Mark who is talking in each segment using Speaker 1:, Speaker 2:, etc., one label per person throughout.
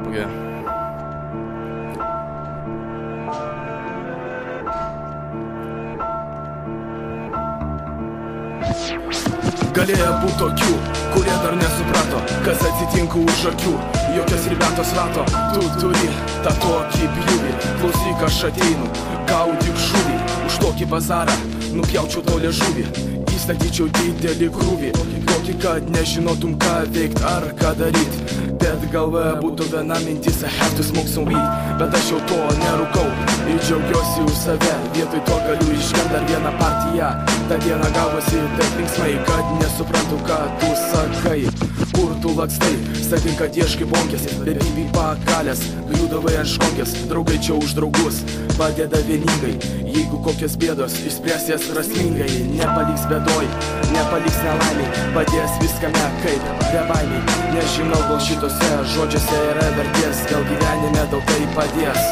Speaker 1: Okay.
Speaker 2: Galėjo būti tokių, kurie dar nesuprato, kas atsitinka už akių. Jokios ribetos rato, tu turi tą tokį pjūvį. Klausyk, aš ateinu, gaudyk žuvį. Už tokį bazarą nupjaučiau tau liežuvį. Įstatyčiau didelį krūvį, tokį, kad nežinotum ką veikt ar ką daryt. Bet galvoje būtų viena mintis, I have to smoke some weed. Bet aš jau to nerūkau ir džiaugiuosi už save. Vietoj to galiu išgert dar vieną partiją. Ta diena gavosi taip linksmai, kad nesuprantu, ką tu sakai. Kur tu lakstai, sakai, kad ieškai bonkės, bet įvyk pakalės, griūdavai ant škonkės. Draugai čia už draugus padeda vieningai. Jeigu kokios bėdos, išspręs jas prasmingai. Nepaliks bėdoj, nepaliks nelaimiai, padės viskame kaip bebaimiai. Nežinau, gal šitose žodžiuose yra vertės, gal gyvenime daug tai padės.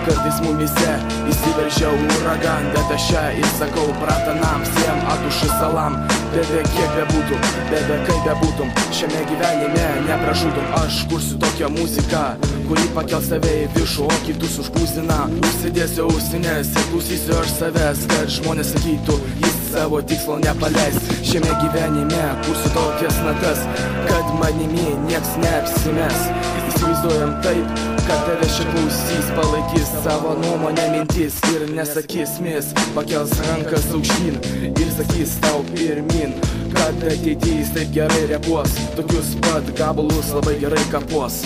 Speaker 2: Kartais mumise įsiveržia uragan, bet aš čia įsakau bratanam, visiem atušų salam. Bebe kiek bebūtų, bebe kaip bebūtum, šiame gyvenime nepražūtum. Aš kursiu tokią muziką, kuri pakels save į viršų, o kitus užpūsina. Užsidėsiu ausines ir klausysiu aš savęs, kad žmonės sakytų, jis savo tikslo nepaleis. Šiame gyvenime kursiu tokias natas, kad manimi nieks neapsimes. Įsivaizduojam taip, kad tave čia klausys, palaikys savo nuomonę, mintis ir nesakys mis. Pakels rankas aukštyn ir sakys tau pirmin, kad ateitys taip gerai reaguos, tokius pat gabalus labai gerai kapuos.